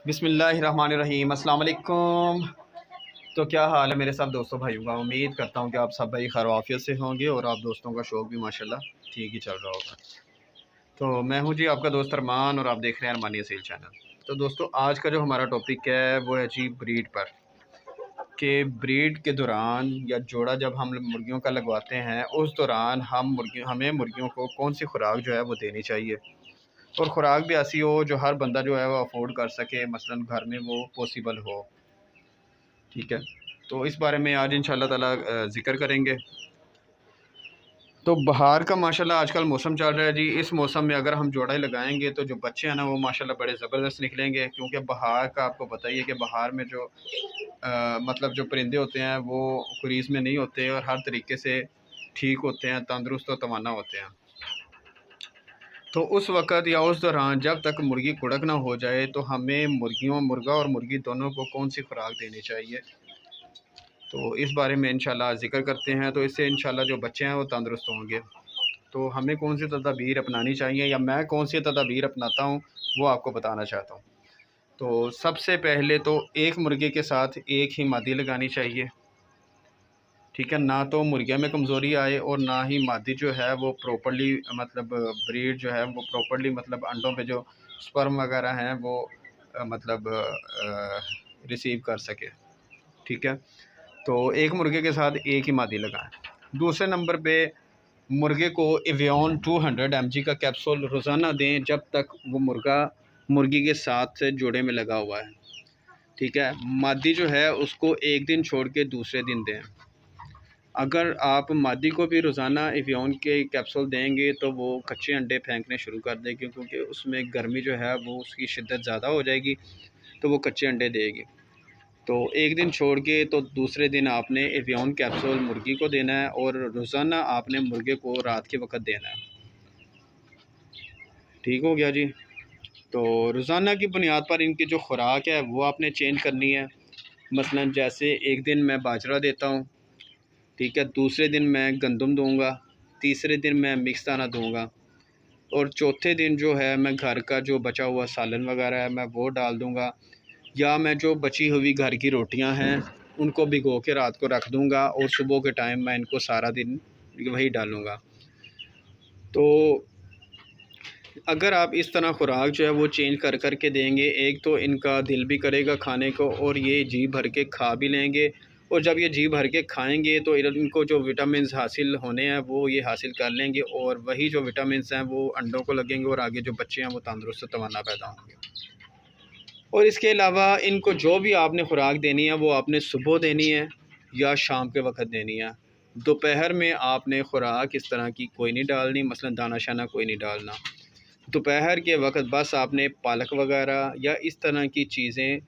बिस्मिल्लाहिर्रहमानिर्रहीम, अस्सलाम वालेकुम। तो क्या हाल है मेरे सब दोस्तों भाइयों का। उम्मीद करता हूँ कि आप सब भाई खैर आफियत से होंगे और आप दोस्तों का शौक़ भी माशाल्लाह ठीक ही चल रहा होगा। तो मैं हूँ जी आपका दोस्त अरमान और आप देख रहे हैं अरमानी असील चैनल। तो दोस्तों आज का जो हमारा टॉपिक है वो है जी ब्रीड पर, कि ब्रीड के दौरान या जोड़ा जब हम मुर्गियों का लगवाते हैं उस दौरान हमें मुर्गियों को कौन सी खुराक जो है वो देनी चाहिए, और ख़ुराक भी ऐसी हो जो हर बंदा जो है वो अफोर्ड कर सके, मसलन घर में वो पॉसिबल हो। ठीक है, तो इस बारे में आज इंशाल्लाह ताला ज़िक्र करेंगे। तो बहार का माशाल्लाह आजकल मौसम चल रहा है जी। इस मौसम में अगर हम जोड़ा ही लगाएंगे तो जो बच्चे हैं ना वो माशाल्लाह बड़े ज़बरदस्त निकलेंगे, क्योंकि बहार का आपको पता ही है कि बहार में जो मतलब जो परिंदे होते हैं वो क्रीज़ में नहीं होते और हर तरीके से ठीक होते हैं, तंदुरुस्त और तवाना होते हैं। तो उस वक़्त या उस दौरान जब तक मुर्गी कुड़क ना हो जाए तो हमें मुर्गा और मुर्गी दोनों को कौन सी खुराक देनी चाहिए, तो इस बारे में इंशाल्लाह ज़िक्र करते हैं। तो इससे इंशाल्लाह जो बच्चे हैं वो तंदुरुस्त होंगे। तो हमें कौन सी तदबीर अपनानी चाहिए या मैं कौन सी तदबीर अपनाता हूँ वो आपको बताना चाहता हूँ। तो सबसे पहले तो एक मुर्गे के साथ एक ही मादी लगानी चाहिए। ठीक है, ना तो मुर्गिया में कमज़ोरी आए और ना ही मादी जो है वो प्रॉपर्ली मतलब ब्रीड जो है वो प्रॉपर्ली मतलब अंडों पे जो स्पर्म वगैरह हैं वो मतलब रिसीव कर सके। ठीक है, तो एक मुर्गे के साथ एक ही मादी लगाएं। दूसरे नंबर पे मुर्गे को एवियन 200 mg का कैप्सूल रोज़ाना दें जब तक वो मुर्गा मुर्गी के साथ से जोड़े में लगा हुआ है। ठीक है, मादी जो है उसको एक दिन छोड़ के दूसरे दिन दें। अगर आप मादी को भी रोज़ाना एवियन के कैप्सूल देंगे तो वो कच्चे अंडे फेंकने शुरू कर देगी, क्योंकि उसमें गर्मी जो है वो उसकी शिद्दत ज़्यादा हो जाएगी तो वो कच्चे अंडे देगी। तो एक दिन छोड़ के तो दूसरे दिन आपने एवियन कैप्सूल मुर्गी को देना है और रोज़ाना आपने मुर्गे को रात के वक्त देना है। ठीक हो गया जी। तो रोज़ाना की बुनियाद पर इनकी जो खुराक है वो आपने चेंज करनी है। मसलन जैसे एक दिन मैं बाजरा देता हूँ, ठीक है, दूसरे दिन मैं गंदम दूंगा, तीसरे दिन मैं मिक्स दाना दूंगा और चौथे दिन जो है मैं घर का जो बचा हुआ सालन वगैरह है मैं वो डाल दूंगा, या मैं जो बची हुई घर की रोटियां हैं उनको भिगो के रात को रख दूंगा और सुबह के टाइम मैं इनको सारा दिन वही डालूँगा। तो अगर आप इस तरह खुराक जो है वो चेंज कर कर के देंगे, एक तो इनका दिल भी करेगा खाने को और ये जी भर के खा भी लेंगे, और जब ये जी भर के खाएंगे तो इनको जो विटामिन्स हासिल होने हैं वो ये हासिल कर लेंगे, और वही जो विटामिन्स हैं वो अंडों को लगेंगे और आगे जो बच्चे हैं वो तंदुरुस्त तवाना पैदा होंगे। और इसके अलावा इनको जो भी आपने खुराक देनी है वो आपने सुबह देनी है या शाम के वक्त देनी है। दोपहर में आपने खुराक इस तरह की कोई नहीं डालनी, मसलन दाना शाना कोई नहीं डालना। दोपहर के वक्त बस आपने पालक वगैरह या इस तरह की चीज़ें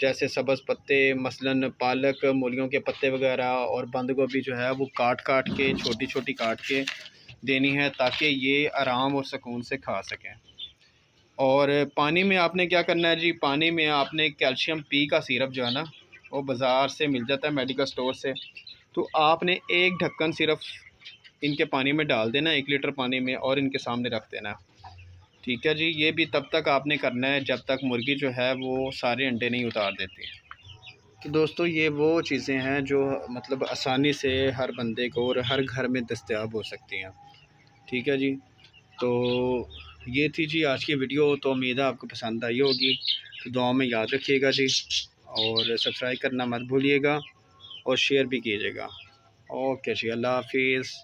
जैसे सब्ज़ पत्ते, मसलन पालक, मूलियों के पत्ते वगैरह और बंद गोभी जो है वो काट काट के छोटी छोटी काट के देनी है, ताकि ये आराम और सुकून से खा सकें। और पानी में आपने क्या करना है जी, पानी में आपने कैल्शियम पी का सिरप जो है ना वो बाज़ार से मिल जाता है, मेडिकल स्टोर से। तो आपने एक ढक्कन सिर्फ इनके पानी में डाल देना, 1 लीटर पानी में, और इनके सामने रख देना। ठीक है जी, ये भी तब तक आपने करना है जब तक मुर्गी जो है वो सारे अंडे नहीं उतार देती। तो दोस्तों ये वो चीज़ें हैं जो मतलब आसानी से हर बंदे को और हर घर में दस्तयाब हो सकती हैं। ठीक है जी, तो ये थी जी आज की वीडियो। तो उम्मीद है आपको पसंद आई होगी। तो दुआ में याद रखिएगा जी, और सब्सक्राइब करना मत भूलिएगा और शेयर भी कीजिएगा। ओके जी, अल्लाह हाफिज़।